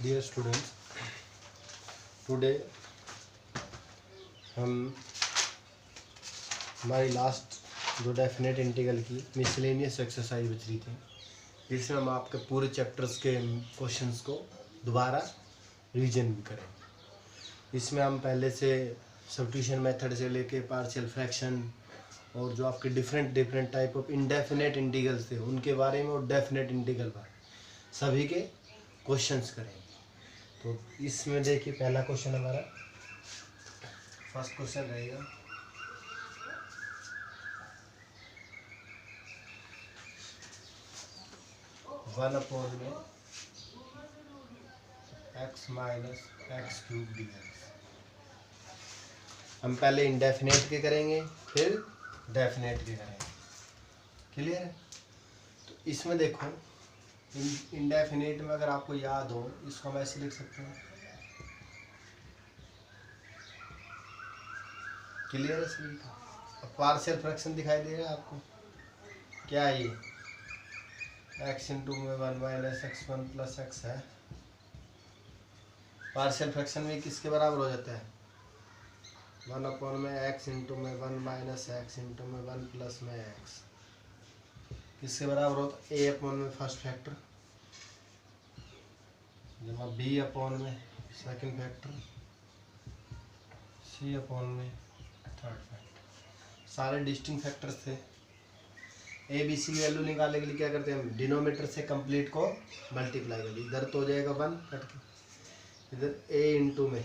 Dear students, today हम हमारी last जो डेफिनेट इंटीग्रल की मिसलेनियस एक्सरसाइज बच रही थी, जिसमें हम आपके पूरे चैप्टर्स के क्वेश्चंस को दोबारा रिवीजन भी करें। इसमें हम पहले से सब्स्टिट्यूशन मेथड से लेके पार्शियल फ्रैक्शन और जो आपके different type of indefinite integrals थे उनके बारे में और डेफिनेट इंटीग्रल बारे सभी के क्वेश्चंस करेंगे। तो इसमें देखिए पहला क्वेश्चन हमारा फर्स्ट क्वेश्चन रहेगा, वन अपॉन में x minus x cube D x. हम पहले इंडेफिनेट के करेंगे फिर डेफिनेट के करेंगे। क्लियर है? तो इसमें देखो इंडेफिनेट में अगर आपको याद हो इसको हम ऐसे लिख सकते हैं। क्लियर है सभी का? अब पार्शियल फ्रैक्शन दिखाई दे रहा है आपको, क्या है ये? x इंटू में one minus x one plus x है। पार्शियल फ्रैक्शन में किसके बराबर हो जाता है? वन अपॉन में x इंटू में वन माइनस एक्स इंटू में वन प्लस में एक्स। किसके बराबर होता है? a अपॉन में फर्स्ट फैक्टर जमा b अपॉन में सेकंड फैक्टर c अपॉन में थर्ड फैक्टर। सारे डिस्टिंक्ट फैक्टर्स थे। ए बी सी की वैल्यू निकालने के लिए क्या करते हैं हम? डिनोमीटर से कंप्लीट को मल्टीप्लाई कर ली। इधर तो हो जाएगा वन कट के, इधर a इंटू में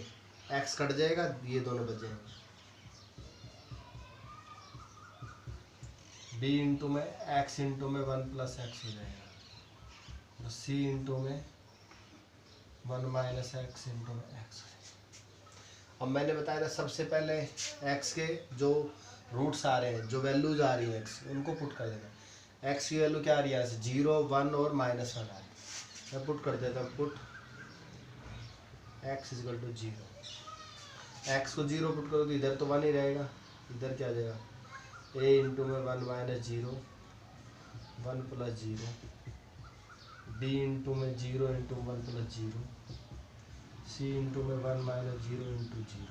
x कट जाएगा, ये दोनों बच जाएंगे। b इंटू में x इंटू में वन प्लस एक्स हो जाएगा, c इंटू में वन माइनस एक्स इंटू में एक्स। अब मैंने बताया था सबसे पहले x के जो रूट्स आ रहे हैं, जो वैल्यूज आ रही हैं x, उनको पुट कर देना। x की वैल्यू क्या आ रही है? 0, 1 और -1 आ रही है। मैं पुट कर देता हूँ, put x equal to 0। x को 0 पुट करो तो इधर तो 1 ही रहेगा, इधर क्या आ जाएगा? a इंटू में 1 माइनस 0 1 प्लस 0, b इंटू में 0 इंटू 1 प्लस 0, c इंटू में 1 माइनस 0 इंटू 0।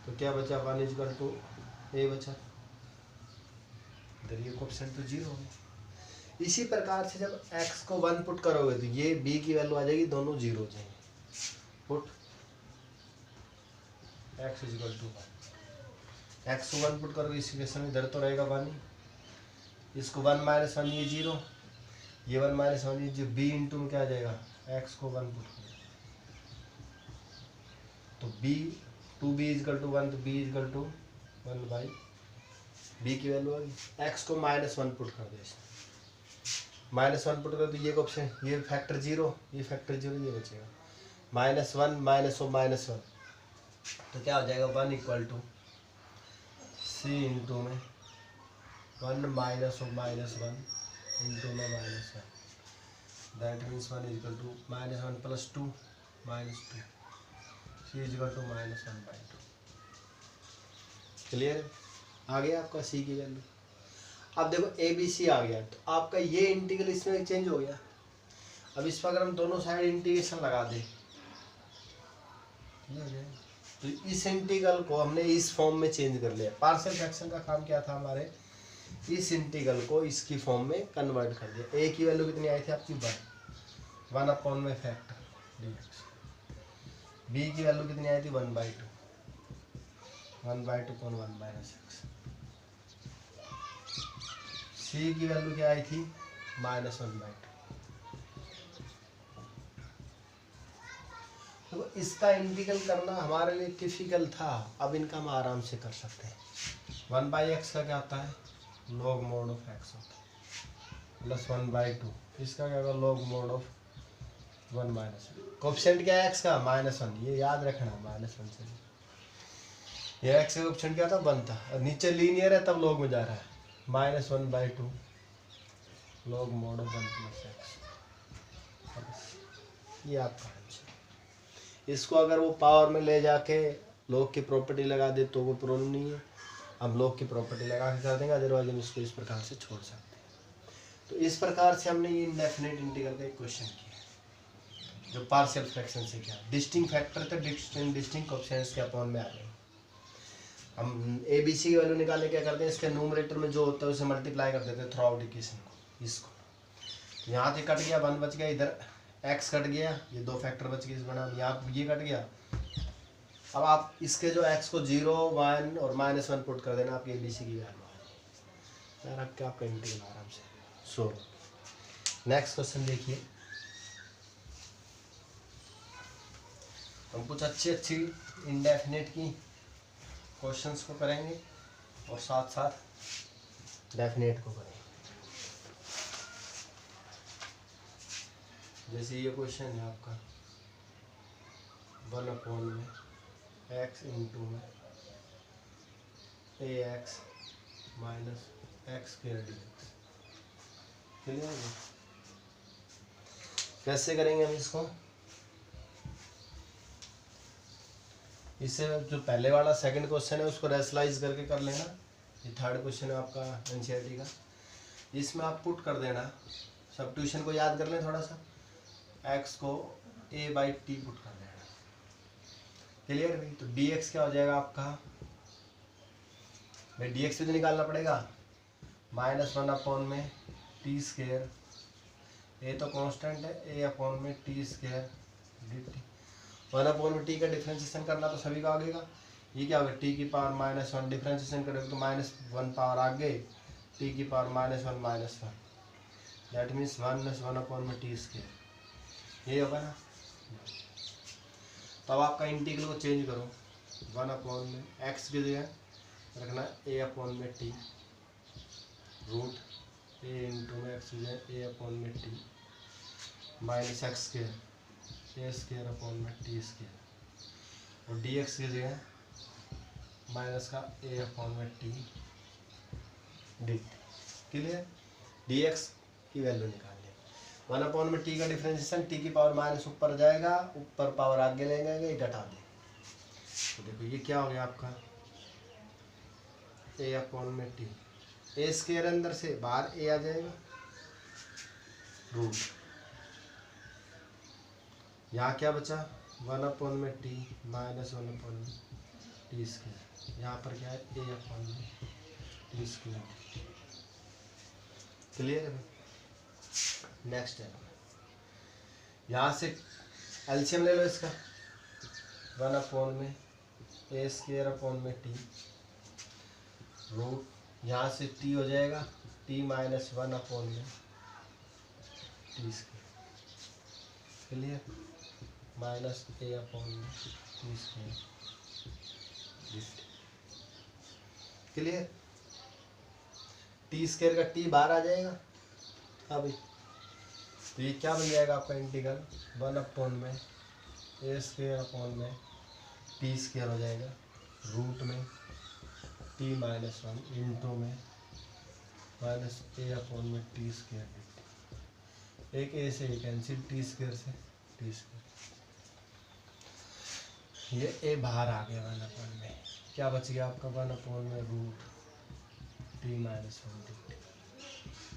तो क्या बचा? 1 इक्वल टू a बचा। इधर ये कोएफिशिएंट तो 0 हो गया। इसी प्रकार से जब x को 1 पुट करोगे तो ये b की वैल्यू आ जाएगी, दोनों 0 हो जाएंगे। Put x equal to 1। x को 1 पुट करोगे इस इक्वेशन में, इधर तो रहेगा 1 ही। इसको 1 माइनस 1 ये 0, ये 1 माइनस 1 ये जो b इंटू में क्या आ जाएगा? x को 1 पुट करो तो b 2b इक्वल टू 1, तो b equal to 1 by b की वैल्यू आ गई। x को -1 पुट कर दो, -1 पुट कर दो, ये ऑप्शन, ये फैक्टर 0, ये फैक्टर 0, ये बचेगा -1 -1, तो क्या हो जाएगा? 1 इक्वल टू c इंटू में 1 -1 इंटू में -1, that means 1 equal to -1 plus 2 -2, c equal to -1/2। Clear है? आ गया आपका c की वैल्यू। अब देखो a b c आ गया, तो आपका ये इंटीग्रल इसमें चेंज हो गया। अब इस पर अगर हम दोनों साइड इंटीग्रेशन लगा दें तो इस इंटीग्रल को हमने इस फॉर्म में चेंज कर लिया। पार्शियल फ्रैक्शन का काम क्या था हमारे? इस इंटीग्रल को इसकी फॉर्म में कन्वर्ट कर दिया। a की वैल्यू कितनी आई थी आपकी? 1 अपॉन में फैक्टर dx। b की वैल्यू कितनी आई थी? 1/2, 1/2 अपॉन 1 माइनस एक्स। c की वैल्यू क्या आई थी? -1/2। तो इसका इंटीग्रल करना हमारे लिए डिफिकल्ट था, अब इनका हम आराम से कर सकते हैं। 1/x का क्या होता है? log mod ऑफ x होता है, प्लस 1/2। इसका क्या होगा? log mod of 1 minus. Coefficient क्या है x का? -1, ये याद रखना, -1 से ये x का कोएफिशिएंट क्या था? 1 था, और नीचे लीनियर है तब log में जा रहा है। -1/2 log mod of 1 plus x. ये आपका आंसर। इसको अगर वो पावर में ले जाके log की प्रॉपर्टी लगा दे तो वो प्रॉब्लम नहीं है, हम log की प्रॉपर्टी लगा के कर देंगे, अदरवाइज हम इसको इस प्रकार से छोड़ सकते हैं। तो इस प्रकार से हमने ये इंडेफिनेट इंटीग्रल का एक क्वेश्चन किया। जो पार्शियल फ्रैक्शन से क्या डिस्टिंक्ट फैक्टर थे डिस्टिंक्ट कोएफिशिएंट्स के अपॉन में आ गए। हम ए बी सी की वैल्यू निकालने क्या करते हैं, इसके न्यूमरेटर में जो होता है उसे मल्टीप्लाई कर देते हैं थ्रू आउट इक्वेशन को। इसको यहाँ से कट गया 1 बच गया, इधर x कट गया, ये 2 फैक्टर बच गए इस बनाम, यहाँ ये कट गया। अब आप इसके जो x को 0, 1 और -1 पुट कर देना, आपकी ABC की वैल्यू आ रख के आपका इंटीग्रल आराम से सोल्व। नेक्स्ट क्वेश्चन देखिए, हम कुछ अच्छी इंडेफिनेट की क्वेश्चंस को करेंगे और साथ साथ डेफिनेट को करेंगे। जैसे ये क्वेश्चन है आपका 1/x इंटू में ax minus x square dx। Clear है? कैसे करेंगे हम इसको? इससे जो पहले वाला सेकंड क्वेश्चन है उसको रेशनलाइज करके कर लेना। ये थर्ड क्वेश्चन है आपका एनसीईआरटी का, इसमें आप पुट कर देना, सब्स्टिट्यूशन को याद कर लें थोड़ा सा, x को a/t पुट कर देना। क्लियर भाई? तो dx क्या हो जाएगा आपका, भाई dx भी तो निकालना पड़ेगा, -1 में t स्क्वायर, a तो कांस्टेंट है, a में t स्क्वायर dt। 1 में t का डिफ्रेंशिएशन करना तो सभी का आगेगा। ये क्या होगा, t की पावर -1 डिफ्रेंशिएशन करेंगे तो -1 पावर आगे, t की पावर -1 दैट मीन्स 1 में t स्क्वायर, ये होगा ना। तो अब आपका इंटीग्रल को चेंज करो, 1 में x की जगह रखना a में t, रूट a इंटू में x की जगह a में t minus x square a square में t स्क्वायर, और dx की जगह माइनस का a में t dt। क्लियर? dx की वैल्यू निकाल लें, 1 में t का डिफरेंशिएशन, t की पावर माइनस ऊपर जाएगा, ऊपर पावर आगे ले जाएंगे, ये घटा दें। तो देखो ये क्या हो गया आपका a में t, a स्क्वायर अंदर से बाहर a आ जाएगा, रूट, यहाँ क्या बचा 1 में t माइनस 1 में t स्क्वायर, यहाँ पर क्या है a में t स्क्वायर। क्लियर है? नेक्स्ट है, यहाँ से एलसीएम ले लो इसका, 1 में a स्क्वायर में t, रूट, यहाँ से t हो जाएगा t माइनस 1 में t square. Clear? Minus a में t square. Clear? t square का t बाहर आ जाएगा। अभी तो ये क्या बन जाएगा आपका इंटीग्रल, 1 में a स्क्वायर में t स्क्वायर हो जाएगा, रूट में t माइनस 1 इंटू में माइनस a में t स्क्वायर, एक a से एक कैंसिल, t स्क्वायर से t स्क्वायर, ये a बाहर आ गया 1 में, क्या बच गया आपका 1 में रूट t माइनस 1 dt।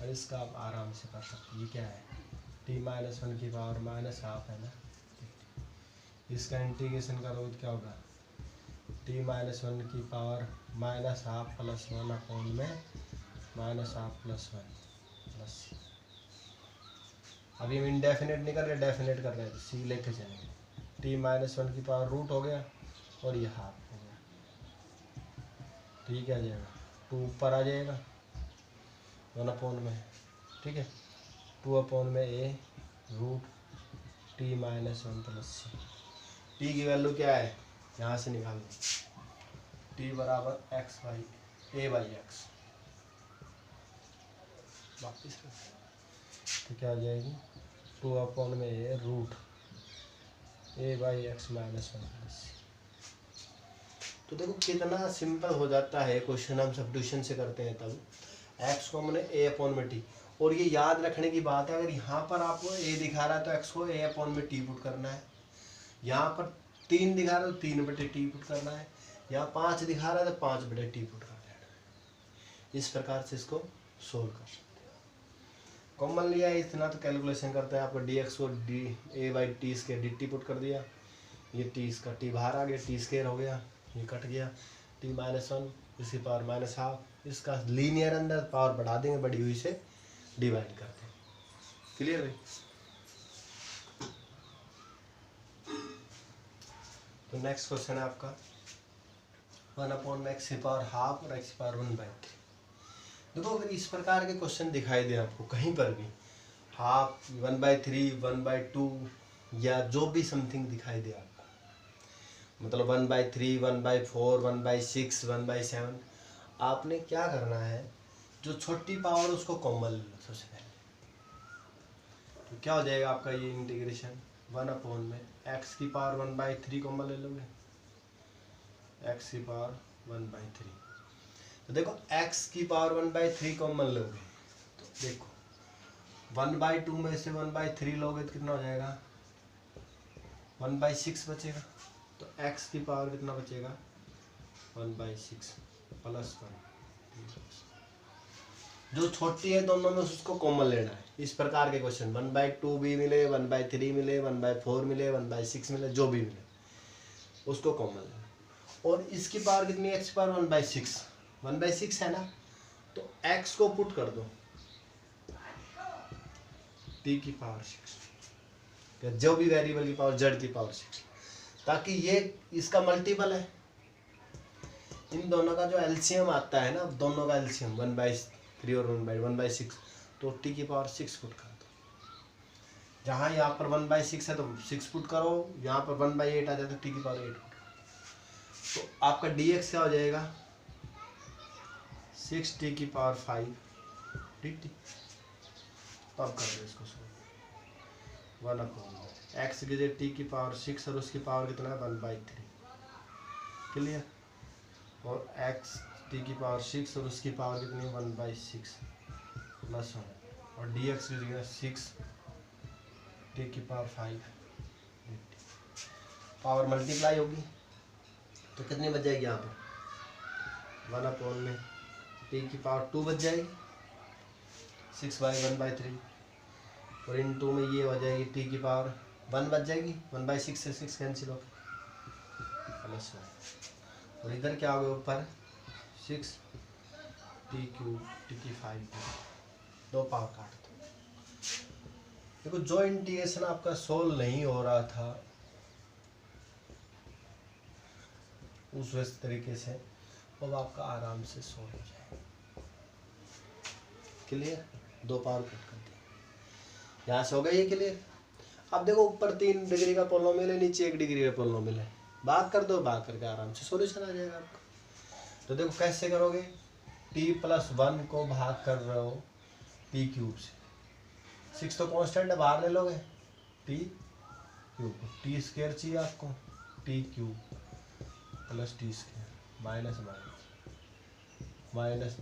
और इसका आप आराम से कर सकते, ये क्या है t माइनस 1 की पावर -12 है ना, इसका इंटीग्रेशन करो तो क्या होगा, t माइनस 1 की पावर -12 प्लस 1 में -12 प्लस 1 प्लस, अभी हम इंडेफिनेट नहीं कर रहे, डेफिनेट कर रहे हैं, तो सी लेके चलेंगे, t माइनस 1 की पावर रूट हो गया और ये हाफ हो गया, तो ये क्या आ जाएगा 2 ऊपर आ जाएगा 1 में, ठीक है, 2 में a root t minus 1 plus C, t की वैल्यू क्या है यहाँ से निकाल दो, t बराबर a/x, वापिस तो क्या आ जाएगी 2 में a root a/x minus 1 plus c. तो देखो कितना सिंपल हो जाता है क्वेश्चन, हम सब्स्टिट्यूशन से करते हैं तब, x को हमने a में t, और ये याद रखने की बात है, अगर यहाँ पर आपको a दिखा रहा है तो x को a में t पुट करना है, यहाँ पर 3 दिखा रहा है तो 3/t पुट करना है, यहाँ 5 दिखा रहा है तो 5/t पुट कर देना है। इस प्रकार से इसको सोल्व कर सकते हैं। कॉमन लिया है इतना, तो कैलकुलेशन करते हैं। आपको डी एक्स को D A by T square D T put कर दिया, ये टी इसका टी बाहर आ गया, टी स्केयर हो गया, ये कट गया, टी माइनस वन इसकी पावर माइनस हाफ, इसका लीनियर अंदर पावर बढ़ा देंगे, बड़ी हुई से डिवाइड कर दें। क्लियर भाई? तो नेक्स्ट क्वेश्चन है आपका 1/x की पावर हाफ और x की पावर 1/3। देखो अगर इस प्रकार के क्वेश्चन दिखाई दे आपको कहीं पर भी, हाफ 1/3 1/2 या जो भी समथिंग दिखाई दे आपको, मतलब 1/3 1/4 1/6 1/7, आपने क्या करना है, जो छोटी पावर उसको कॉमन ले लो सबसे पहले। तो क्या हो जाएगा आपका ये इंटीग्रेशन 1 में x की पावर 1/3 कॉमन ले लोगे, x की पावर 1/3। तो देखो x की पावर 1/3 कॉमन लोगे, तो देखो 1/2 में से 1/3 लोगे तो कितना हो जाएगा, 1/6 बचेगा। तो x की पावर कितना बचेगा, 1/6 प्लस 1। जो छोटी है दोनों में उसको कॉमन लेना है। इस प्रकार के क्वेश्चन 1/2 भी मिले, 1/3 मिले, 1/4 मिले, 1/6 मिले, जो भी मिले उसको कॉमन लेना। और इसकी पावर कितनी है, x की पावर 1/6 है ना, तो x को पुट कर दो t की पावर 6, जो भी वेरिएबल की पावर z की पावर 6, ताकि ये इसका मल्टीपल है। इन दोनों का जो एलसीएम आता है ना, दोनों का एलसीएम 1/3 और 1/6, तो t की पावर 6 पुट कर दो। जहाँ यहाँ पर 1/6 है तो 6 पुट करो, यहाँ पर 1/8 आ जाए तो t की पावर 8 पुट करो। तो आपका dx क्या हो जाएगा, 6t की पावर 5 dt। तो अब कर दो इसको सॉल्व, 1/x की जगह t की पावर 6 और उसकी पावर कितना है 1/3। क्लियर? और x t की पावर 6 और उसकी पावर कितनी है 1/6 प्लस 1, और dx की जगह 6 t की पावर 5 पावर मल्टीप्लाई होगी तो कितनी बच जाएगी, यहाँ पर 1 में t की पावर 2 बच जाएगी 6/1/3, और इन 2 में ये हो जाएगी t की पावर 1 बच जाएगी, 1/6 से 6 कैंसिल होकर प्लस 1, और इधर क्या होगा ऊपर 6 t³ t की 5, दो पावर काट दो। देखो जो इंटीग्रेशन आपका सोल्व नहीं हो रहा था उस वैसे तरीके से अब आपका आराम से सोल्व हो जाएगा। क्लियर? दो पावर कट कर दिया, यहाँ से हो गया ये क्लियर। अब देखो ऊपर 3 डिग्री का पोलिनोमियल है, नीचे 1 डिग्री का पोलिनोमियल है, भाग कर दो, भाग करके आराम से सॉल्यूशन आ जाएगा आपका। तो देखो कैसे करोगे, t+1 को भाग कर रहे हो t³ से, 6 तो कांस्टेंट है, बाहर ले लोगे t³ t² चाहिए आपको, t³ plus t² minus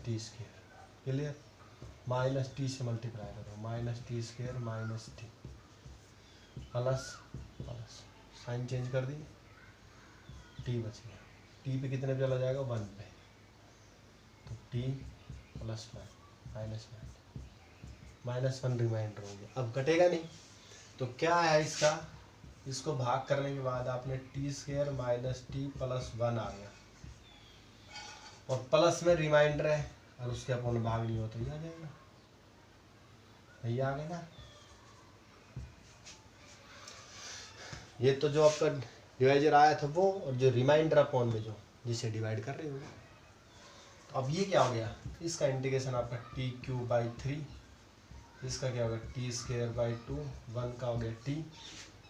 t²। Clear? Minus t से मल्टीप्लाई करो, -t² minus t plus sign change कर दी, t बच गया, t पे कितने पे चला जाएगा 1 पे, तो t +1 -1 रिमाइंडर हो गया। अब कटेगा नहीं, तो क्या है इसका, इसको भाग करने के बाद आपने t² माइनस t प्लस 1 आ गया, और प्लस में रिमाइंडर है और उसके अपन भाग नहीं हो तो ये आ जाएगा, ये आ गया ना। ये तो जो आपका डिवाइजर आया था वो, और जो रिमाइंडर अपॉन में जो जिसे डिवाइड कर रहे हो। तो अब ये क्या हो गया, इसका इंटीग्रेशन आपका t³/3, इसका क्या होगा t²/2, 1 का हो गया t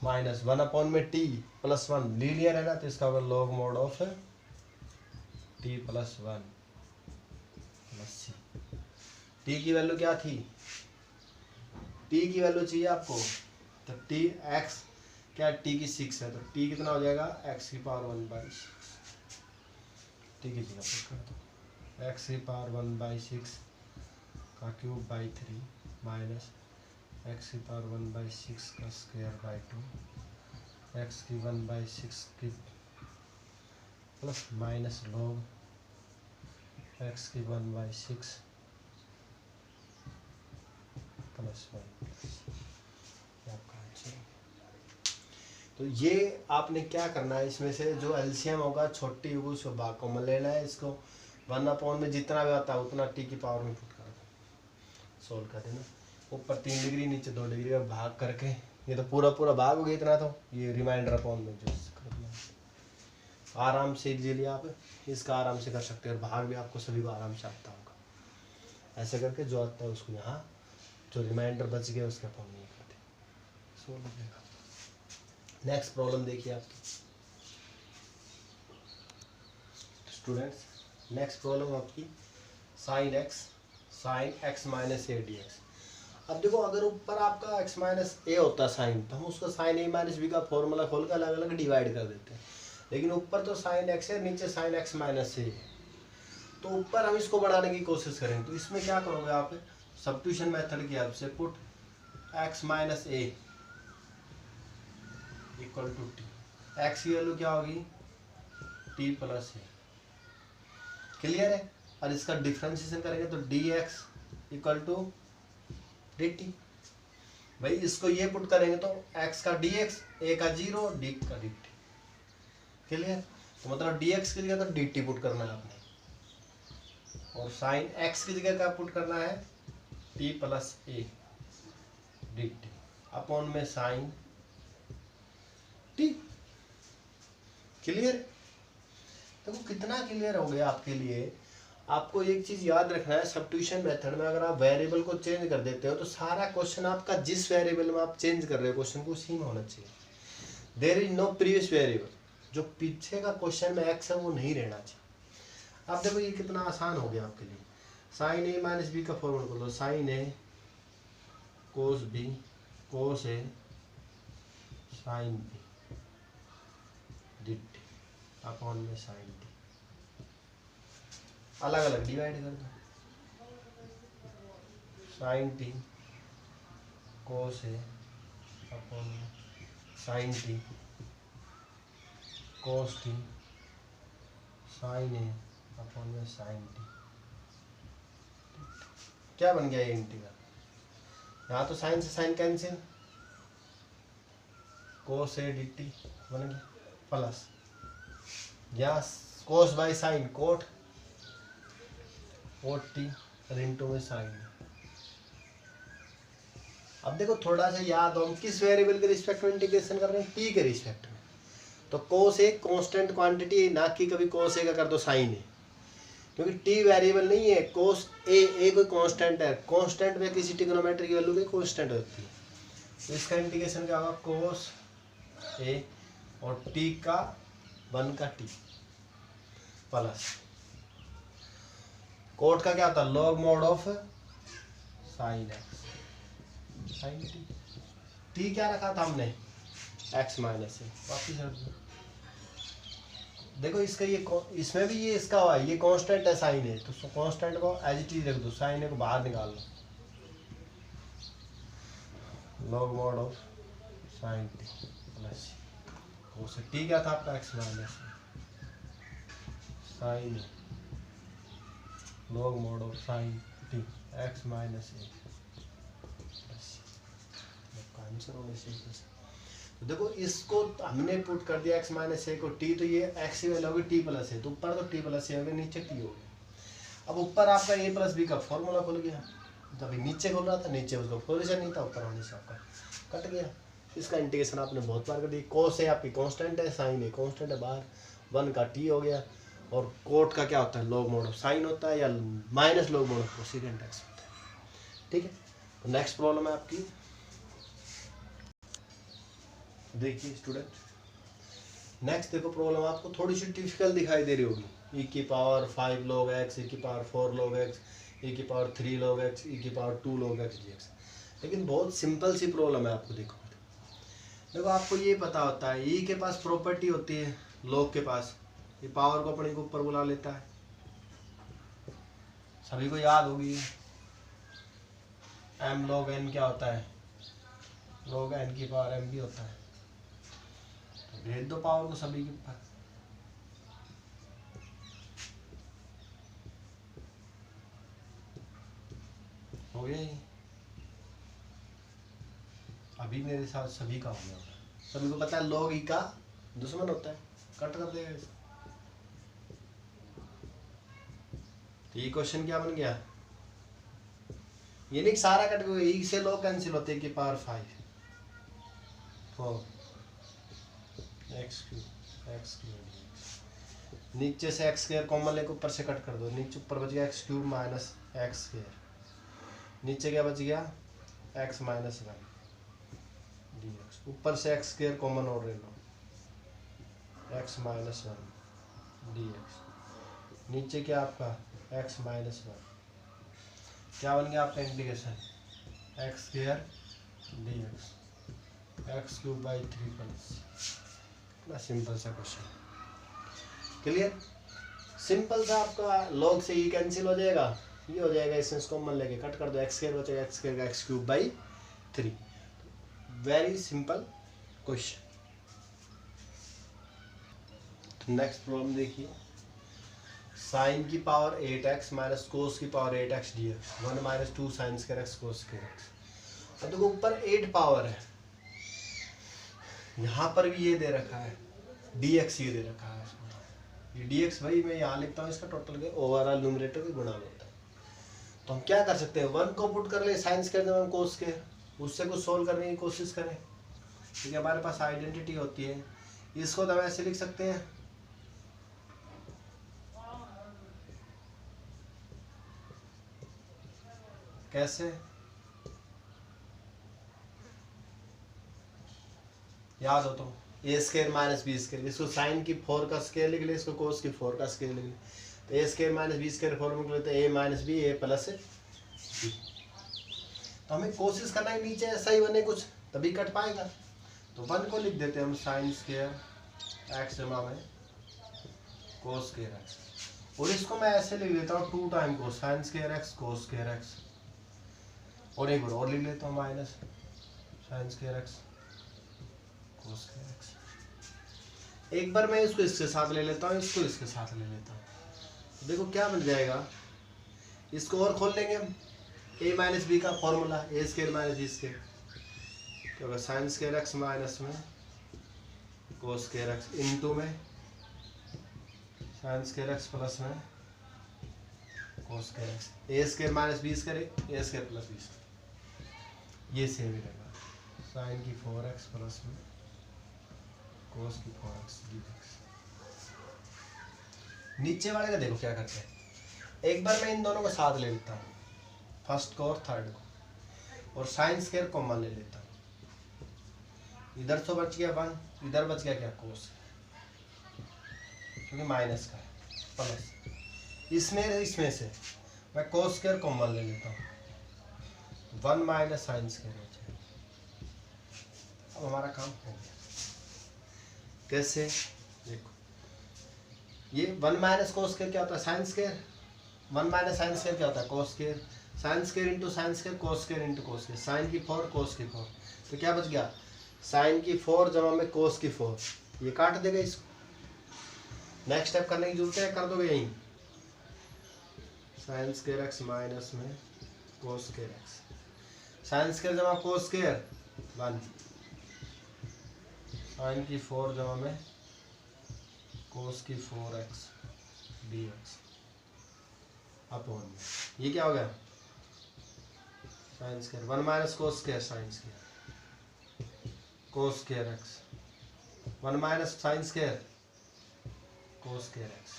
माइनस 1 में t प्लस 1 लीनियर है ना, तो इसका होगा log mod of t plus 1 plus c। t की वैल्यू क्या थी, t की वैल्यू चाहिए आपको, तो t x क्या t की 6 है, तो t कितना हो जाएगा x की पावर 1/6, t की जगह पुट कर दो, x की पावर 1/6 का क्यूब बाई 3 माइनस x की पावर 1/6 का स्क्वायर बाई 2, x की 1/6 की प्लस माइनस लॉग x की 1/6 प्लस 1 आपका आंसर। तो ये आपने क्या करना है, इसमें से जो एलसीएम होगा छोटी होगी उसको भाग कॉमन लेना है, इसको 1/, में जितना भी आता है उतना टी की पावर में पुट कर दो, सोल्व कर देना। ऊपर 3 डिग्री नीचे 2 डिग्री का भाग करके, ये तो पूरा पूरा भाग हो गया इतना, तो ये रिमाइंडर अपॉन में जो कर दिया। आराम से इजीली आप इसका आराम से कर सकते हैं, और भाग भी आपको सभी को आराम से आता होगा। ऐसे करके जो आता है उसको यहाँ जो रिमाइंडर बच गया उसके अपॉन में कर दे, सोल्व हो जाएगा। नेक्स्ट प्रॉब्लम देखिए आपकी स्टूडेंट्स, नेक्स्ट प्रॉब्लम आपकी sine x minus A D x. अब देखो अगर ऊपर आपका x माइनस ए होता है साइन, तो हम उसका साइन ए माइनस बी का फॉर्मूला खोल कर अलग अलग डिवाइड कर देते हैं, लेकिन ऊपर तो साइन एक्स है, नीचे साइन एक्स माइनस ए है, तो ऊपर हम इसको बढ़ाने की कोशिश करेंगे। तो इसमें क्या करोगे आप, सब्स्टिट्यूशन मेथड की हेल्प से put x minus a equal to t, x की वैल्यू क्या होगी टी प्लस ए, क्लियर है। और इसका डिफ्रेंशिएशन करेंगे तो d x equal to d t. भाई इसको ये पुट करेंगे तो x का डी एक्स, ए का 0, डी का डी टी, क्लियर। तो मतलब डी एक्स की जगह तो डी टी पुट करना है आपने, और साइन एक्स की जगह क्या पुट करना है टी प्लस ए डी टी अपॉन में साइन टी, क्लियर। देखो कितना क्लियर हो गया आपके लिए। आपको एक चीज याद रखना है, सब्स्टिट्यूशन मेथड में अगर आप वेरिएबल को चेंज कर देते हो तो सारा क्वेश्चन आपका जिस वेरिएबल में आप चेंज कर रहे हो क्वेश्चन को उसी में होना चाहिए। There is no previous variable, जो पीछे का क्वेश्चन में एक्स है वो नहीं रहना चाहिए। अब देखो ये कितना आसान हो गया आपके लिए। साइन ए माइनस बी का फॉर्मूला बोलो, sine a cos b cos a sine b d t upon में साइन टी, अलग अलग डिवाइड कर दो, sine t cos a upon में sine t cos t sine a upon में sine t. क्या बन गया ये इंटीग्रल, यहाँ तो साइन से sine cancel, cos a d t बन गया, प्लस यहाँ cos by sine cot T और इंटू में साइन। अब देखो थोड़ा सा याद हो, हम किस वेरिएबल के रिस्पेक्ट में इंटीग्रेशन कर रहे हैं, टी के रिस्पेक्ट में। तो कोस ए कांस्टेंट क्वांटिटी, ना कि कभी कोस ए का कर दो साइन ए, क्योंकि टी वेरिएबल नहीं है, कोस ए कोई कांस्टेंट है, कांस्टेंट में किसी ट्रिग्नोमेट्री की वैल्यू भी कांस्टेंट होती है। तो इसका इंटीग्रेशन क्या होगा, कोस ए और टी का 1 का टी प्लस कोट का क्या होता है log mod of sine x sine t, t क्या रखा था हमने एक्स माइनस ए, वापिस रख दो। देखो इसका ये इसमें भी ये इसका हुआ है, ये कांस्टेंट है साइन ए, तो कांस्टेंट को एज इट इज रख दो, साइन ए को बाहर निकाल लो, log mod of sine t plus cos t क्या था आपका x minus sine a log mod of sine t x minus a plus answer होगा इसी। तो देखो इसको हमने पुट कर दिया x माइनस ए को टी, तो ये x की वैल्यू होगी टी प्लस ए, तो ऊपर तो टी प्लस ए हो गया, नीचे टी हो गया। अब ऊपर आपका ए प्लस बी का फॉर्मूला खुल गया, जब नीचे खुल रहा था नीचे उसका फॉर्मूला नहीं था, ऊपर होने से आपका कट गया। इसका इंटीग्रेशन आपने बहुत बार कर दी। कोस ए आपकी कांस्टेंट है, साइन ए कांस्टेंट है, बाहर 1 का टी हो गया, और कोट का क्या होता है लॉग मोड ऑफ साइन होता है, या minus log mod of cosecant x होता है, ठीक है। तो नेक्स्ट प्रॉब्लम है आपकी, देखिए स्टूडेंट, नेक्स्ट देखो प्रॉब्लम आपको थोड़ी सी टिपिकल दिखाई दे रही होगी, e की पावर 5 log x, e की पावर 4 log x, e की पावर 3 log x, e की पावर 2 log x dx, लेकिन बहुत सिंपल सी प्रॉब्लम है। आपको देखो आपको ये पता होता है e के पास प्रॉपर्टी होती है log के पास, ये पावर को अपने को ऊपर बुला लेता है, सभी को याद होगी। m log n क्या होता है, log n की पावर m भी होता है, भेज दो पावर को सभी के ऊपर। हो गया ये, अभी मेरे साथ सभी का हो गया होगा, सभी को पता है log e का दुश्मन होता है, कट कर देगा इसे। तो ये क्वेश्चन क्या बन गया, ये नहीं सारा कट गया, e से log कैंसिल होते हैं कि पावर 5 4 x क्यूब नीचे से एक्स स्क्वायर कॉमन लेके ऊपर से कट कर दो, नीचे ऊपर बच गया x cube minus x square, नीचे क्या बच गया एक्स माइनस 1 डी एक्स, ऊपर से एक्स स्क्वायर कॉमन और ले लो एक्स माइनस 1 डी एक्स, नीचे क्या आपका एक्स माइनस 1, क्या बन गया आपका integration x square D x cube by 3 plus, simple सा क्वेश्चन। क्लियर, सिंपल सा आपका log से ये कैंसिल हो जाएगा, ये हो जाएगा, इसमें कॉमन लेके कट कर दो, एक्स स्क्वायर बचेगा एक्स स्क्वायर का x cube by 3, very simple question. Next problem देखिए, साइन की पावर 8x माइनस कोस की power 8x dx 1 minus 2 sign square x कोस स्क्वायर एक्स। अब देखो ऊपर 8 पावर है, यहाँ पर भी ये दे रखा है dx, ये दे रखा है, ये dx भाई मैं यहाँ लिखता हूँ इसका टोटल के ओवरऑल न्यूमरेटर के गुणा होता है। तो हम क्या कर सकते हैं, 1 को पुट कर ले साइन स्क्वायर जब हम कोस स्क्वायर, उससे कुछ सोल्व करने की कोशिश करें, ठीक है, हमारे पास आइडेंटिटी होती है, इसको तो हम ऐसे लिख सकते हैं कैसे, याद हो तो a square minus b square, इसको साइन की 4 का स्क्वायर लिख ले, इसको कोस की 4 का स्क्वायर लिख ले, तो a square minus b square formula लेते हैं a minus b a plus b. तो हमें कोशिश करना है नीचे ऐसा ही बने कुछ, तभी कट पाएगा। तो 1 को लिख देते हैं हम साइन स्क्वायर एक्स जमा में कोस स्क्वायर एक्स, और इसको मैं ऐसे लिख लेता हूँ 2 टाइम कोस साइन स्क्वायर एक्स कोस स्क्वायर एक्स, और एक बार और लिख लेता हूँ माइनस साइन स्क्वायर एक्स कोस स्क्वायर एक्स। एक बार मैं इसको इसके साथ ले लेता हूँ, इसको इसके साथ ले लेता हूँ, देखो क्या बन जाएगा, इसको और खोल लेंगे हम, ए माइनस बी का फॉर्मूला ए स्क्वायर माइनस बी स्क्वायर, क्या होगा साइन स्क्वायर एक्स माइनस में कोस स्क्वायर एक्स इनटू में साइन स्क्वायर एक्स प्लस में कोस स्क्वायर एक्स, ए स्क्वायर माइनस बी स्क्वायर ए स्क्वायर प्लस बी स्क्वायर, ये सेम ही रहेगा, साइन की 4x प्लस में कोस की 4x dx। नीचे वाले का देखो क्या करते हैं, एक बार मैं इन दोनों को साथ ले लेता हूँ, फर्स्ट को और थर्ड को, और साइन स्क्वायर कॉमन ले लेता हूँ, इधर तो बच गया 1, इधर बच गया क्या कोस, क्योंकि माइनस का है, प्लस इसमें से मैं कोस स्क्वायर कॉमन ले लेता हूँ, 1 माइनस साइन स्क्वायर हो जाए। अब हमारा काम हो गया, कैसे, देखो ये 1 माइनस कोस स्क्वायर क्या होता है sine square, 1 minus sine square क्या होता है cos square, sine square into sine square cos square into cos square, sine की 4 कोस की 4, तो क्या बच गया साइन की 4 जमा में कोस की 4, ये काट देगा इसको, नेक्स्ट स्टेप करने की जरूरत है, कर दोगे यहीं, साइन स्क्वायर एक्स माइनस में कोस स्क्वायर एक्स, साइन स्क्वायर जमा कोस स्क्वायर 1, साइन की 4 जमा में कोस की 4x dx अपॉन, ये क्या हो गया sign square 1 minus cos square sine square cos square x, 1 minus sine square cos square x.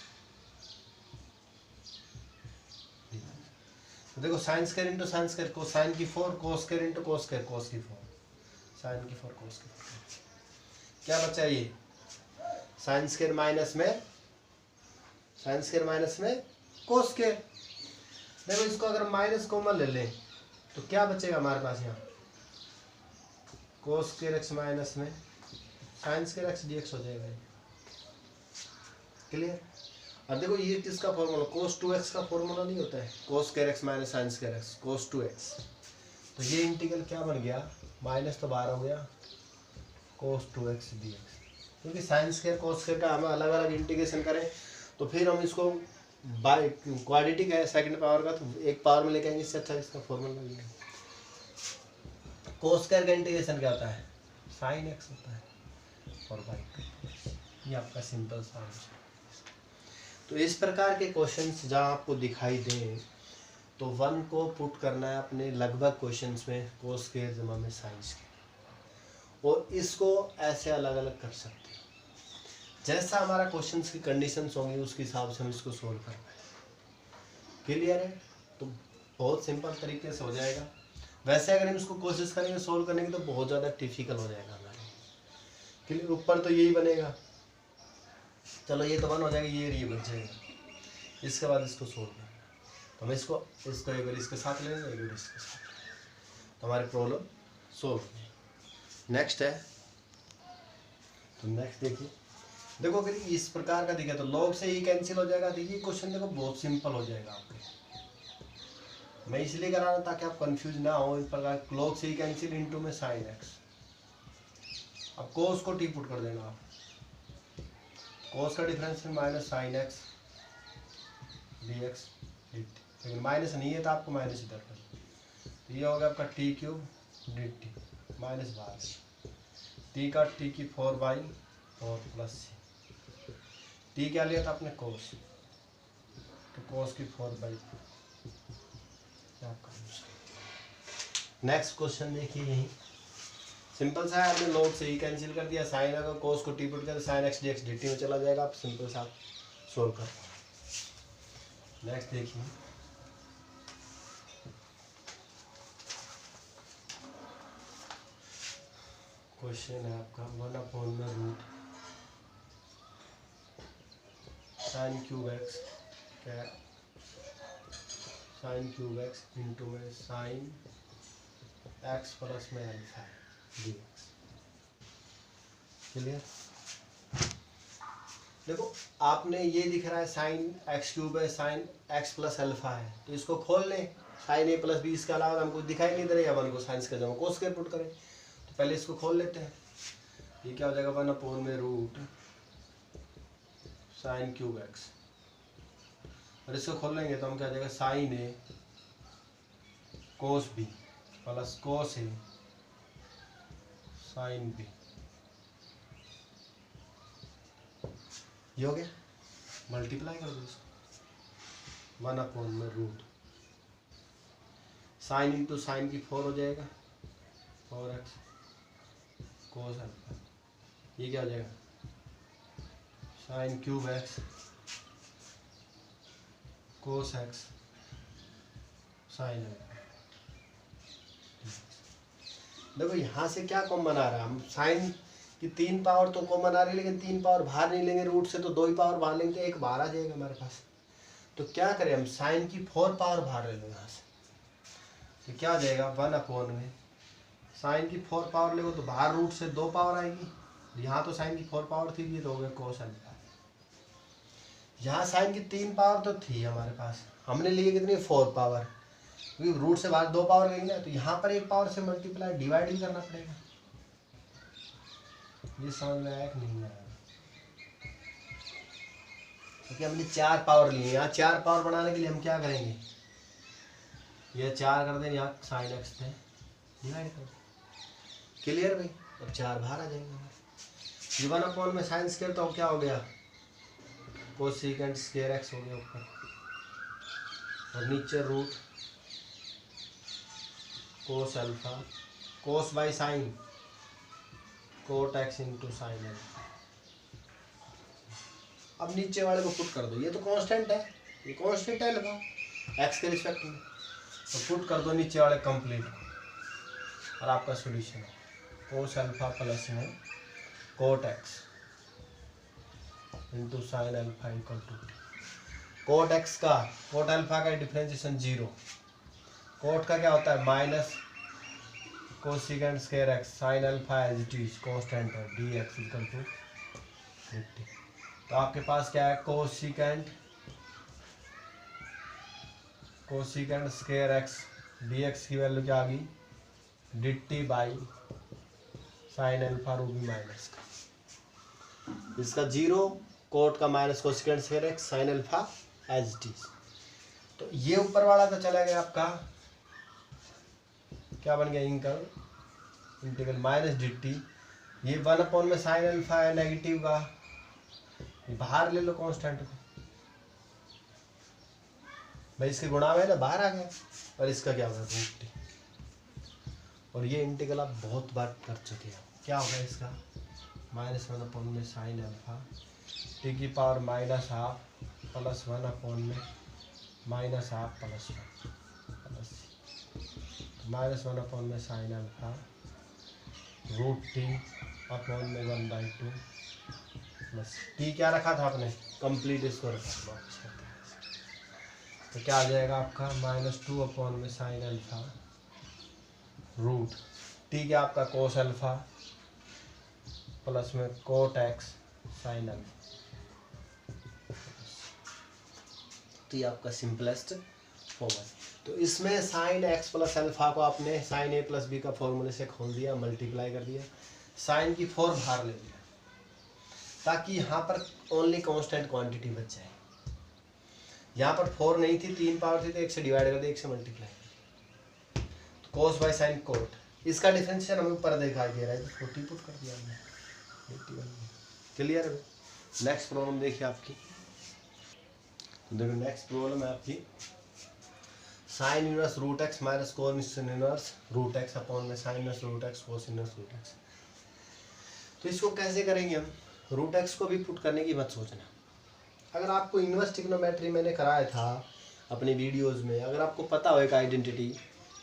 तो देखो sign square into sine square को, साइन की 4 कोस स्क्वायर इंटू कोस स्क्वायर कोस की 4, साइन की 4 कोस की 4, क्या बचा ये साइन स्क्वायर माइनस में कोस स्क्वायर। देखो इसको अगर माइनस कॉमन ले लें तो क्या बचेगा हमारे पास यहाँ, कोस स्क्वायर एक्स माइनस में साइन स्क्वायर एक्स dx हो जाएगा, क्लियर। अब देखो ये किसका फॉर्मूला, कोस 2x का फॉर्मूला नहीं होता है, cos square x minus sine square x cos 2x, तो ये इंटीग्रल क्या बन गया, माइनस तो बाहर हो गया कोस 2x dx, क्योंकि साइन स्क्वायर कोस स्क्वायर का हमें अलग अलग इंटीग्रेशन करें तो फिर हम इसको बाय क्वाड्रेटिक है सेकंड पावर का, तो एक पावर में लेके आएंगे, इससे अच्छा इसका फॉर्मूला लेंगे। कोस स्क्वायर का इंटीग्रेशन क्या होता है, साइन एक्स होता है, और बाई ये आपका सिंपल सा आंसर। तो इस प्रकार के क्वेश्चंस जहाँ आपको दिखाई दें तो 1 को पुट करना है अपने लगभग क्वेश्चंस में कोस स्क्वायर जमा में साइन स्क्वायर, और इसको ऐसे अलग अलग कर सकते हैं जैसा हमारा क्वेश्चंस की कंडीशंस होंगी उसके हिसाब से हम इसको सोल्व कर पाएंगे। क्लियर है? तो बहुत सिंपल तरीके से हो जाएगा। वैसे अगर हम इसको कोशिश करेंगे सोल्व करने की तो बहुत ज़्यादा डिफिकल्ट हो जाएगा हमारे। क्लियर? ऊपर तो यही बनेगा, चलो ये तो 1 हो जाएगा, ये बच जाएगा, इसके बाद इसको सोल्व करना। तो हम इसको एक बार इसके साथ लेंगे, एक बार इसके साथ, तो हमारी प्रॉब्लम सोल्व हो जाएगी। नेक्स्ट है, तो नेक्स्ट देखिए, देखो अगर इस प्रकार का दिखे तो लॉग से ही कैंसिल हो जाएगा। देखिए क्वेश्चन देखो बहुत सिंपल हो जाएगा आपके, मैं इसलिए करा रहा हूँ ताकि आप कंफ्यूज ना हो। इस प्रकार लॉग से ही कैंसिल इंटू में साइन एक्स, अब कोस को टी पुट कर देना आप, कोस का डिफरेंस है minus sine x d x, लेकिन माइनस नहीं है तो आपको माइनस इधर कर, तो ये होगा आपका t cube d t minus बार टी का टी की 4/4 प्लस सी, टी क्या लिया था आपने कोस, तो कोस की 4/4 आपका। नेक्स्ट क्वेश्चन देखिए, यही सिंपल सा है, आपने लॉग से ही कैंसिल कर दिया, साइन अगर कोस को टी पुट कर sine x d x D T में चला जाएगा, आप सिंपल सा सोल्व कर। नेक्स्ट देखिए, क्वेश्चन है आपका 1/√sin³ x क्या, sin³ x इंटू में साइन एक्स प्लस में अल्फा dx। क्लियर? देखो आपने ये दिख रहा है साइन x³ है, साइन x प्लस अल्फा है, तो इसको खोल लें, साइन a प्लस बी, इसके अलावा हमको दिखाई नहीं दे रहा है, 1 को साइंस का जमा कोस स्क्वायर पुट करें, तो पहले इसको खोल लेते हैं। ये क्या हो जाएगा 1/√sin³ x, और इसको खोल लेंगे तो हम क्या हो जाएगा sine a cos b plus cos a sine b, ये हो गया, मल्टीप्लाई कर दो इसको, 1/√, साइन इंटू साइन की 4 हो जाएगा 4x कोस अल्फा, ये क्या हो जाएगा sin³ x कोस x साइन अल्फा। देखो यहाँ से क्या कॉमन आ रहा है, हम साइन कि 3 पावर तो कॉमन आ रही है, लेकिन 3 पावर बाहर नहीं लेंगे रूट से, तो 2 ही पावर बाहर लेंगे, एक बाहर आ जाएगा हमारे पास। तो क्या करें हम, साइन की 4 पावर बाहर ले लो यहाँ से, तो क्या आ जाएगा 1 में साइन की 4 पावर ले तो बाहर रूट से 2 पावर आएगी, यहाँ तो साइन की 4 पावर थी, ये तो हो गया कोस अल्फा। यहाँ साइन की 3 पावर तो थी हमारे पास, हमने लिए कितनी 4 पावर, क्योंकि रूट से बाहर 2 पावर गई ना, तो यहाँ पर 1 पावर से मल्टीप्लाई डिवाइड ही करना पड़ेगा। ये समझ में आया कि नहीं आया? क्योंकि हमने 4 पावर ली है, यहाँ 4 पावर बनाने के लिए हम क्या करेंगे, ये 4 कर दें, यहाँ साइन एक्स थे डिवाइड कर दें। क्लियर भाई? अब 4 बाहर आ जाएंगे। 1 में साइन स्क्वायर तो क्या हो गया कोसेकेंट स्क्वायर एक्स हो गया ऊपर, और नीचे root cos alpha cos by sine cot x into sine alpha. अब नीचे वाले को पुट कर दो, ये तो कांस्टेंट है, ये कांस्टेंट है अल्फा एक्स के रिस्पेक्ट में, तो पुट कर दो नीचे वाले कंप्लीट, और आपका सॉल्यूशन है कोस अल्फा प्लस में cot x into sine alpha equal to cot x का कोट अल्फा का डिफरेंशिएशन 0, कोट का क्या होता है minus cosecant square x sine alpha as it is constant है डी एक्स इक्वल टू 50। तो आपके पास क्या है cosecant square x d x की वैल्यू क्या आ गई d t by sine alpha रूबी माइनस का, इसका 0 कोट का minus cosecant square x sine alpha as it is. तो ये ऊपर वाला तो चला गया आपका क्या बन गया इंकर इंटीग्रल माइनस डी टी, ये 1 में साइन अल्फा है नेगेटिव का, ये बाहर ले लो कांस्टेंट को भाई, इसके गुणा में ना बाहर आ गया, और इसका क्या होगा रूट टी। और ये इंटीग्रल आप बहुत बार कर चुके हैं, क्या होगा इसका -1 में साइन अल्फा टी की पावर -हाफ प्लस 1 में -हाफ प्लस 1 प्लस -1 में sine alpha root t upon में 1/2 प्लस टी क्या रखा था आपने कंप्लीट, इसको रखा था। तो क्या आ जाएगा आपका -2 में साइन अल्फा रूट टी क्या आपका कोस अल्फा प्लस में कोट एक्स साइन अल्फा। तो ये आपका सिंपलेस्ट फॉर्म है। तो इसमें साइन एक्स प्लस अल्फा को आपने साइन ए प्लस बी का फॉर्मूले से खोल दिया, मल्टीप्लाई कर दिया, साइन की 4 बाहर ले लिया, ताकि यहाँ पर ओनली कांस्टेंट क्वांटिटी बच जाए। यहाँ पर 4 नहीं थी, 3 पावर थी, तो 1 से डिवाइड कर दिया, 1 से मल्टीप्लाई। तो कोस बाय साइन कोट, इसका डिफरेंशियल हमें ऊपर दिखाई दे रहा है, तो 40 पुट कर दिया हमने। क्लियर है। नेक्स्ट प्रॉब्लम देखिए आपकी, देखो नेक्स्ट प्रॉब्लम है आपकी sine inverse root x minus cos inverse root x upon में sine inverse root x cos inverse root x. तो इसको कैसे करेंगे हम, रूट एक्स को भी पुट करने की मत सोचना। अगर आपको इनवर्स ट्रिग्नोमेट्री मैंने कराया था अपने वीडियोस में, अगर आपको पता हो एक आइडेंटिटी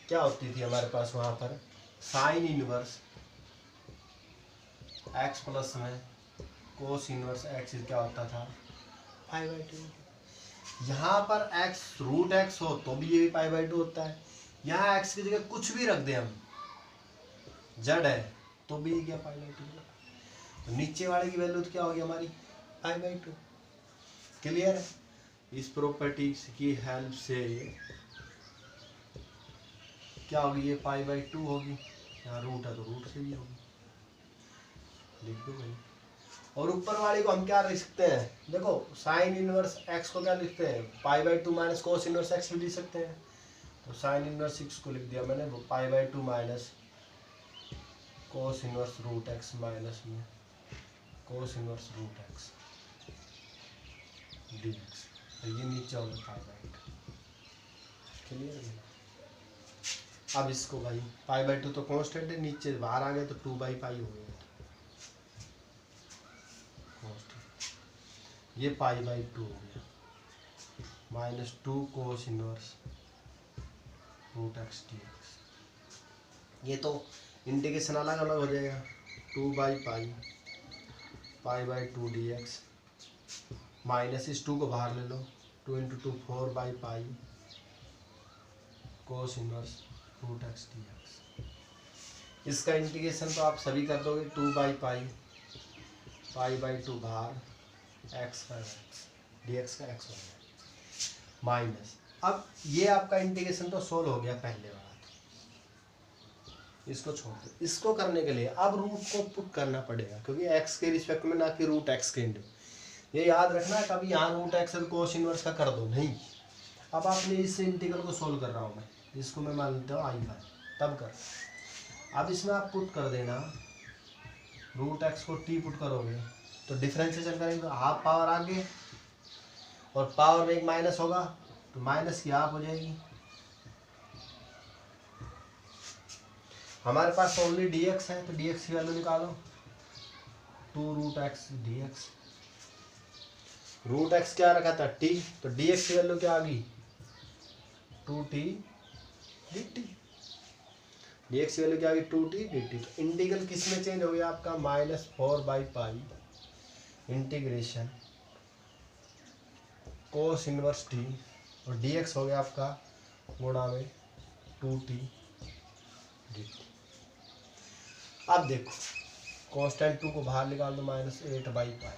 क्या होती थी हमारे पास वहाँ पर, साइन इनवर्स एक्स प्लस में कोस इनवर्स एक्स क्या होता था 5/2। यहाँ पर x रूट एक्स हो तो भी ये भी π/2 होता है। यहाँ x की जगह कुछ भी रख दें हम, जड़ है तो भी क्या π/2। तो नीचे वाले की वैल्यू तो क्या होगी हमारी π/2। क्लियर है। इस प्रॉपर्टी की हेल्प से क्या होगी, ये π/2 होगी, यहाँ रूट है तो रूट से भी होगी, लिख दो भाई। और ऊपर वाले को हम क्या लिख सकते हैं, देखो साइन इनवर्स एक्स को क्या लिखते हैं π/2 माइनस कोस इनवर्स एक्स भी लिख सकते हैं। तो साइन इनवर्स एक्स को लिख दिया मैंने π/2 minus cos inverse root x minus में cos inverse root x dx। तो ये नीचे होगा π/2। क्लियर है। अब इसको भाई π/2 तो कांस्टेंट है, नीचे बाहर आ गया तो 2/π हो गया, ये π/2 हो गया -2 cos inverse root x dx। ये तो इंटीग्रेशन अलग अलग हो जाएगा, 2/π π/2 dx माइनस इस 2 को बाहर ले लो, 2 × 2 4/π cos inverse root x dx। इसका इंटीग्रेशन तो आप सभी कर दोगे, 2/π π/2 बाहर एक्स का एक्स dx का एक्स हो गया माइनस। अब ये आपका इंटीग्रेशन तो सोल्व हो गया पहले वाला, इसको छोड़ दो। इसको करने के लिए अब रूट को पुट करना पड़ेगा, क्योंकि एक्स के रिस्पेक्ट में ना कि रूट एक्स के इंटीग्रल। ये याद रखना है, कभी यहाँ रूट एक्स और कोस इनवर्स का कर दो नहीं। अब आपने इस इंटीग्रल को सोल्व कर रहा हूँ मैं, इसको मैं मान लेता हूँ i1, तब कर। अब इसमें आप पुट कर देना, रूट एक्स को t पुट करोगे तो डिफरेंशिएशन करेंगे तो हाफ पावर आगे और पावर में एक माइनस होगा तो माइनस की हाफ हो जाएगी। हमारे पास ओनली dx है तो dx की वैल्यू निकालो, 2√x dx। रूट एक्स क्या रखा था t, तो dx की वैल्यू क्या आ गई 2t dt। dx की वैल्यू क्या आ गई 2t dt। तो इंटीग्रल किस में चेंज हो गया आपका -4/π इंटीग्रेशन कोस इनवर्स t, और dx हो गया आपका गुणा में 2t dt। अब देखो कांस्टेंट 2 को बाहर निकाल दो, -8/π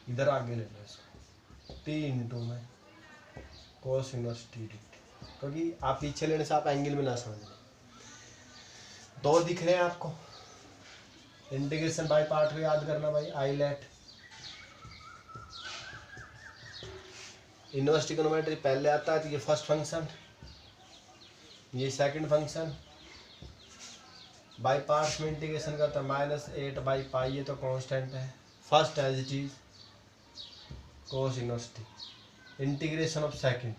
इधर आगे ले लो इसको, t इंटू में कोस इनवर्स t dt। क्योंकि आप पीछे लेने से आप एंगल में ना समझ लें। दो दिख रहे हैं आपको, इंटीग्रेशन बाय पार्ट को याद करना भाई। आई लेट इनवर्स ट्रिग्नोमेट्री पहले आता है तो ये फर्स्ट फंक्शन, ये सेकंड फंक्शन, बाई पार्ट्स में इंटीग्रेशन करता है -8/पाई, ये तो कांस्टेंट है। First as it is cos inverse t, integration of second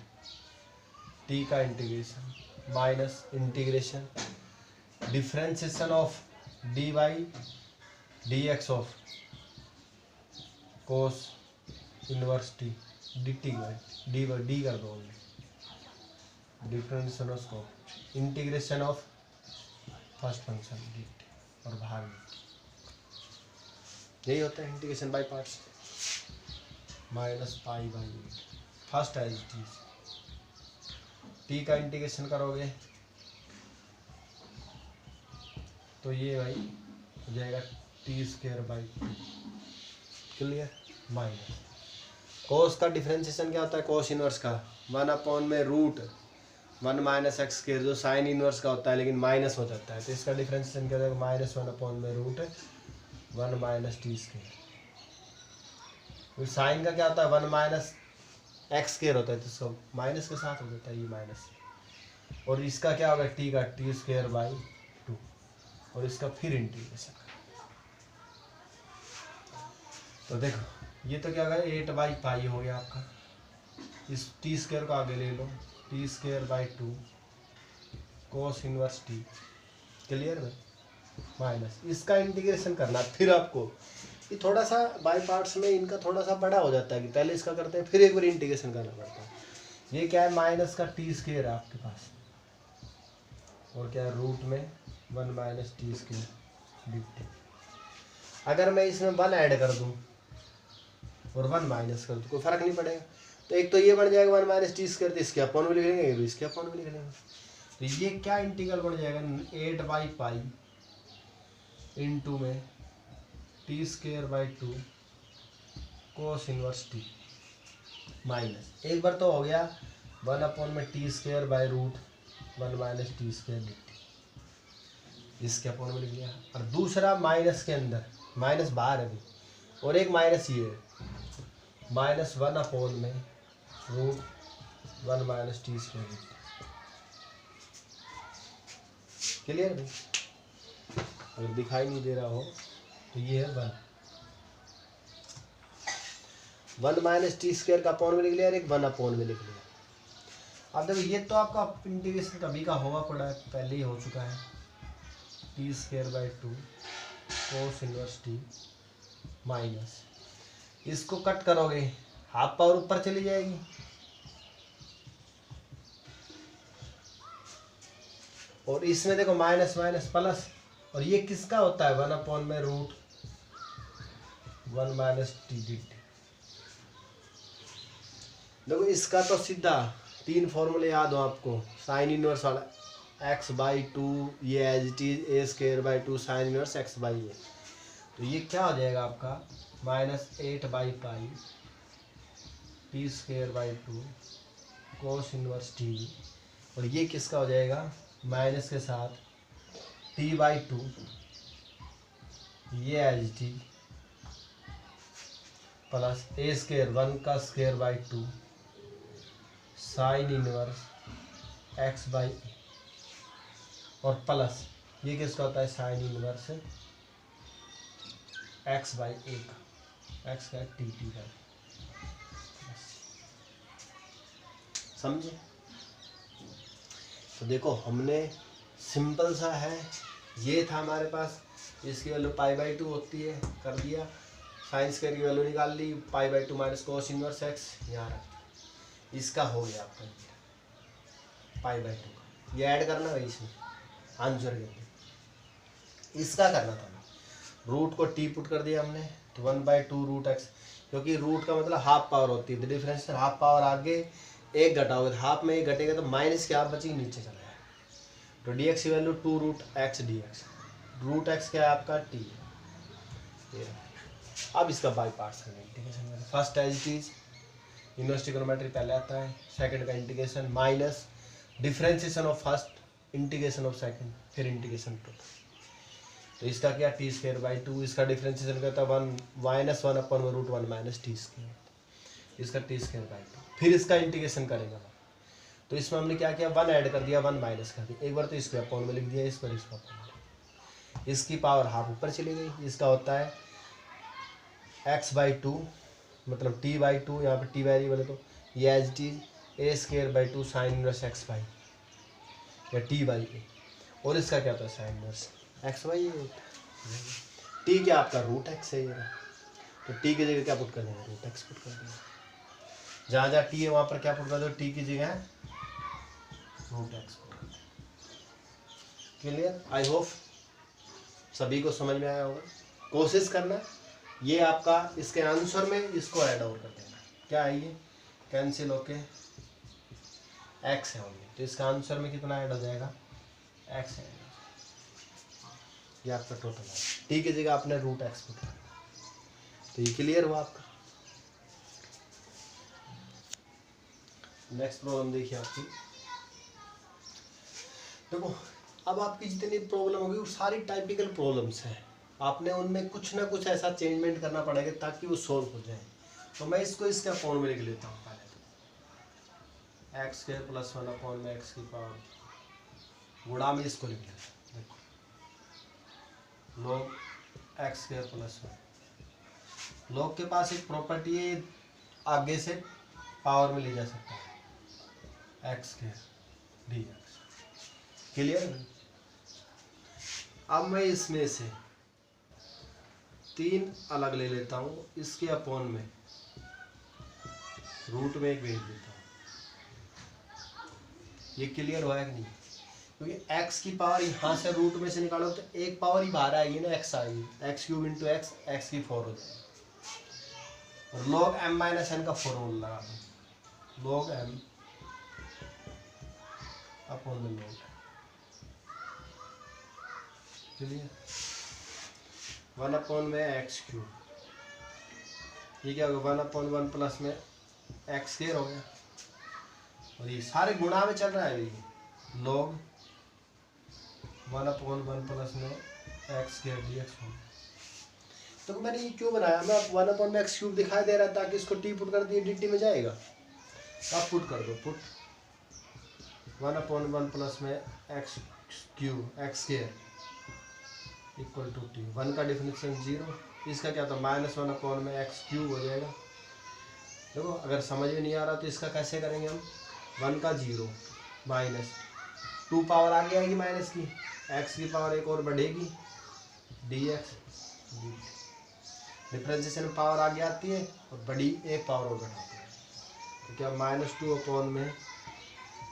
t का integration minus integration differentiation of d by d x of cos inverse t d t by d कर दो, differentiation of integration of first function d t और बाहर यही होता है integration by parts -π/8 first as it is. T का integration करोगे तो ये भाई हो जाएगा t²/2, क्लियर। माइनस कोस का डिफरेंशिएशन क्या होता है, कोस इनवर्स का 1/√1 - x², जो साइन इनवर्स का होता है लेकिन माइनस हो जाता है, तो इसका डिफरेंशिएशन क्या हो जाएगा -1/√1 - t²। साइन का क्या होता है 1 - x² होता है, तो इसको माइनस के साथ हो जाता है ये माइनस। और इसका क्या होगा टी का t²/2, और इसका फिर इंटीग्रेशन। तो देखो ये तो क्या होगा 8/पाई हो गया आपका, इस t² को आगे ले लो t²/2 कोस इनवर्स टी, क्लियर है। माइनस इसका इंटीग्रेशन करना, फिर आपको ये थोड़ा सा बाई पार्ट्स में इनका थोड़ा सा बड़ा हो जाता है कि पहले इसका करते हैं फिर एक बार इंटीग्रेशन करना पड़ता है। ये क्या है माइनस का t² है आपके पास, और क्या है रूट में 1 - t² dt। अगर मैं इसमें 1 ऐड कर दूं और 1 माइनस कर दूं कोई फर्क नहीं पड़ेगा, तो एक तो ये बन जाएगा 1 - t², तो इसके अपॉन में लिख लेंगे, तो इसके अपॉन में लिख लेंगे। तो ये क्या इंटीग्रल बन जाएगा 8/पाई इंटू में t²/2 कोस इनवर्स टी माइनस, एक बार तो हो गया 1/t²/√1 - t² dt, इसके अपॉन में लिख लिया। और दूसरा माइनस के अंदर, माइनस बाहर है अभी, और एक माइनस ये है -1/√1 - t²। क्लियर भाई, अगर दिखाई नहीं दे रहा हो तो ये है 1 - t² का अपॉन में लिख लिया और एक 1 अपॉन में लिख लिया। अब देखो ये तो आपका इंटीग्रेशन कभी का होगा पड़ा है, पहले ही हो चुका है t²/2 कोस इनवर्स टी माइनस, इसको कट करोगे हाफ पावर ऊपर चली जाएगी, और इसमें देखो माइनस माइनस प्लस, और ये किसका होता है 1/√1 - t dt। देखो इसका तो सीधा 3 फॉर्मूले याद हो आपको, साइन इनवर्स वाला x/2, ये as it is a²/2 sine inverse x/a, तो ये क्या हो जाएगा आपका -8/पाई t²/2 कोस इनवर्स टी, और ये किसका हो जाएगा माइनस के साथ t/2, ये as it is plus a²1/2 sine inverse x/a, और प्लस ये किसका होता है साइन इनवर्स x/a का, x का टी का, समझे। तो देखो हमने सिंपल सा है, ये था हमारे पास, इसकी वैल्यू π/2 होती है, कर दिया, साइंस की वैल्यू निकाल ली π/2 माइनस कोस इनवर्स x, यहाँ रख, इसका हो गया आपका π/2 का, ये ऐड करना है इसमें आंसर के लिए, इसका करना था, रूट को टी पुट कर दिया हमने, तो 1/2√x, क्योंकि रूट का मतलब हाफ पावर होती है, तो डिफरेंस हाफ पावर आगे एक घटाओगे, तो हाफ में एक घटेगा तो माइनस के हाफ बचेगी, नीचे चला जाएगा, तो dx की वैल्यू 2√x dx, √x क्या है आपका t। अब इसका बाई पार्ट्स करेंगे integration, first as it is inverse trigonometry पहले आता है, सेकंड का integration minus differentiation of first integration of second, फिर इंटीग्रेशन टोटल, तो इसका क्या t²/2, इसका डिफरेंशिएशन करता है 1 -1/√1 - t², इसका t²/2, फिर इसका इंटीग्रेशन करेगा, तो इसमें हमने क्या किया 1 ऐड कर दिया 1 माइनस कर दिया, एक बार तो इसको अपॉन में लिख दिया, इस पर इसको अपॉन में, इसकी पावर हाफ ऊपर चली गई, इसका होता है x/2 मतलब t/2, यहाँ पे t वेरिएबल है तो ये as it is a²/2 sine inverse x by या t/a, और इसका क्या होता है साइन इनवर्स x/a। t क्या आपका रूट x है ये, तो t की जगह क्या पुट कर देंगे रूट x पुट कर देंगे, जहाँ जहाँ t है वहाँ पर क्या पुट कर दो t की जगह रूट x पुट कर देंगे। क्लियर? आई होप सभी को समझ में आया होगा। कोशिश करना ये आपका इसके आंसर में इसको ऐड ऑन कर देना, क्या है ये कैंसिल होके x है ओनली, तो इसका आंसर में कितना ऐड हो जाएगा x है, ये आपका टोटल है। t की जगह आपने रूट x पुट करना, तो ये क्लियर हुआ आपका। नेक्स्ट प्रॉब्लम देखिए आपकी, देखो अब आपकी जितनी प्रॉब्लम होगी वो सारी टाइपिकल प्रॉब्लम्स हैं, आपने उनमें कुछ ना कुछ ऐसा चेंजमेंट करना पड़ेगा ताकि वो सॉल्व हो जाए। तो मैं इसको इसका फॉर्म में लिख लेता हूँ पहले तो x² + 1 x की पावर गुणा में इसको लिख लेता हूँ, देखो log x² + 1, log के पास एक प्रॉपर्टी है आगे से पावर में ले जा सकता है x² dx, क्लियर? अब मैं इसमें से 3 अलग ले लेता हूँ, इसके अपॉन में रूट में एक भेज देता हूँ, ये क्लियर हुआ है कि नहीं? क्योंकि x की पावर यहाँ से रूट में से निकालो तो एक पावर ही बाहर आएगी ना, x आएगी, x³ × x, x की 4 हो जाएगी, और log m - n का फॉर्मूला लगा दो, log m upon the log, चलिए 1/में x³, ये क्या होगा 1/1 प्लस में x² हो गया, और ये सारे गुणा में चल रहा है ये log 1/1 प्लस में x² dx हो गया। तो मैंने ये क्यों बनाया, मैं 1/x³ दिखाई दे रहा है ताकि इसको t पुट कर दिए dt में जाएगा, अब पुट कर दो, पुट 1/1 प्लस में x² इक्वल टू t, 1 का डिफिनेशन 0, इसका क्या था -1/में x³ हो जाएगा। देखो अगर समझ में नहीं आ रहा तो इसका कैसे करेंगे हम, 1 का 0 माइनस 2 पावर आगे आएगी माइनस की, x की पावर एक और बढ़ेगी dx, डिफरेंशिएशन में पावर आगे आती है और बड़ी एक पावर और घटाती है, तो क्या -2/में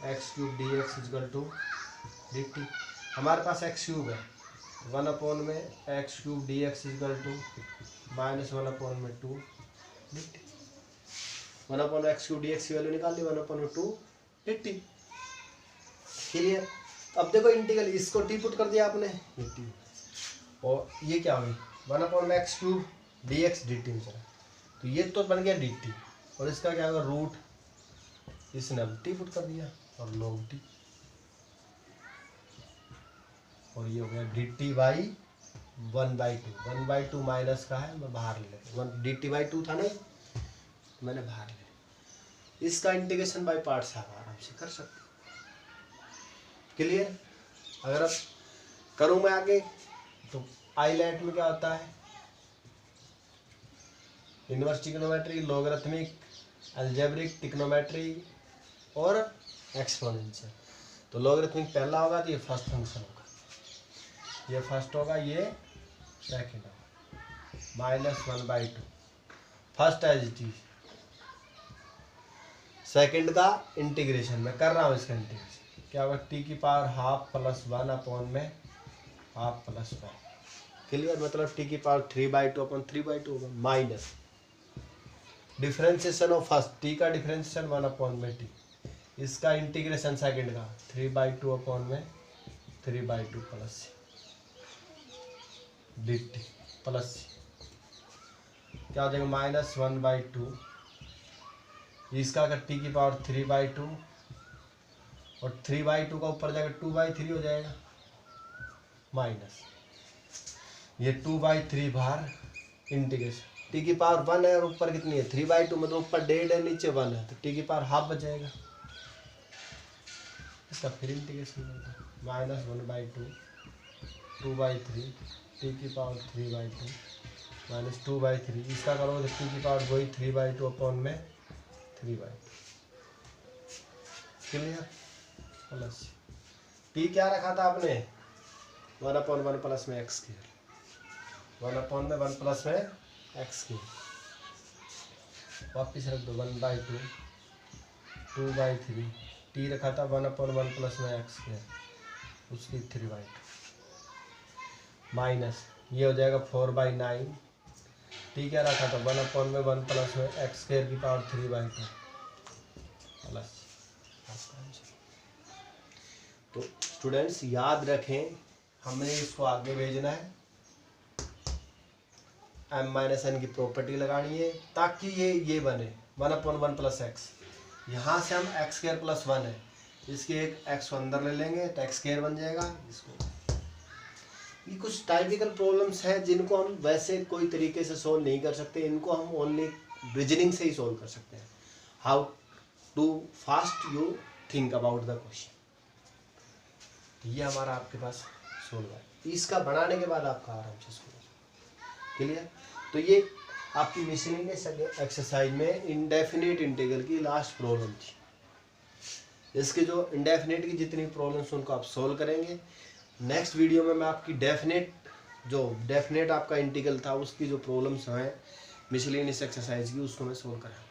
x³ dx = dt, हमारे पास x³ है, 1/में x³ dx = -1/में 2 dt, 1/में x³ dx की वैल्यू निकाल ली 1/2 dt, क्लियर? अब देखो इंटीग्रल, इसको t पुट कर दिया आपने ये t, और ये क्या हुई 1/में x³ dx dt में चला, तो ये तो बन गया dt, और इसका क्या होगा रूट, इसने अब t पुट कर दिया और log t, और ये हो गया dt/1/2, 1/2 माइनस का है मैं बाहर ले लेता हूँ, dt/2 था नहीं मैंने बाहर ले लिया, इसका इंटीग्रेशन बाय पार्ट्स आप आराम से कर सकते हो, क्लियर? अगर अब करूँ मैं आगे तो आईलैट में क्या होता है, inverse trigonometry, logarithmic, algebraic trigonometry और एक्सपोनेंशियल, तो लॉगरिथमिक पहला होगा तो ये फर्स्ट फंक्शन होगा, ये फर्स्ट होगा, ये सेकंड होगा, -1/2 first as it is, second का इंटीग्रेशन मैं कर रहा हूँ, इसका इंटीग्रेशन क्या होगा t की पावर हाफ प्लस 1/में हाफ प्लस 1, क्लियर? मतलब t की पावर 3/2/3/2 होगा, minus differentiation of first, t का डिफरेंशिएशन 1/में t, इसका इंटीग्रेशन सेकंड का 3/2/में 3/2 प्लस dt प्लस क्या हो जाएगा -1/2, इसका अगर t की पावर 3/2 और 3/2 का ऊपर जाकर 2/3 हो जाएगा, माइनस ये 2/3 बाहर इंटीग्रेशन, t की पावर 1 है और ऊपर कितनी है 3/2, मतलब ऊपर 1.5 है नीचे 1 है, तो t की पावर हाफ बच जाएगा, इसका फिर इंटीग्रेशन होगा -1/2 2/3 टी की पावर 3/2 माइनस 2/3, इसका करो तो टी की पावर वही 3/2 अपॉन में 3/2। क्लियर? प्लस टी क्या रखा था आपने 1/1 प्लस में एक्स स्क्वायर, 1/1 प्लस में एक्स स्क्वायर, वापिस रख दो 1/2 2/3, टी रखा था 1/1 प्लस में एक्स स्क्वायर, उसकी 3/2 माइनस ये हो जाएगा 4/9, टी क्या रखा था 1/1 प्लस में एक्स स्क्वायर की पावर 3/2 प्लस। तो स्टूडेंट्स याद रखें हमने इसको आगे भेजना है, m-n की प्रॉपर्टी लगानी है ताकि ये बने 1/1 प्लस एक्स, यहाँ से हम एक्स स्क्वायर प्लस 1 है, इसके एक एक्स अंदर ले लेंगे तो एक्स स्क्वायर बन जाएगा। इसको ये कुछ टाइपिकल प्रॉब्लम्स हैं जिनको हम वैसे कोई तरीके से सोल्व नहीं कर सकते, इनको हम ओनली रीजनिंग से ही सोल्व कर सकते हैं। How to fast you think about the question, ये हमारा आपके पास सोल्व है, इसका बनाने के बाद आपका आराम से सोल्व। क्लियर? तो ये आपकी मिसलेनियस एक्सरसाइज में इंडेफिनिट इंटीग्रल की लास्ट प्रॉब्लम थी। इसके जो इंडेफिनिट की जितनी प्रॉब्लम्स उनको आप सोल्व करेंगे। नेक्स्ट वीडियो में मैं आपकी डेफिनेट आपका इंटीग्रल था उसकी जो प्रॉब्लम्स हैं मिसलेनियस एक्सरसाइज की उसको मैं सोल्व कराऊंगा।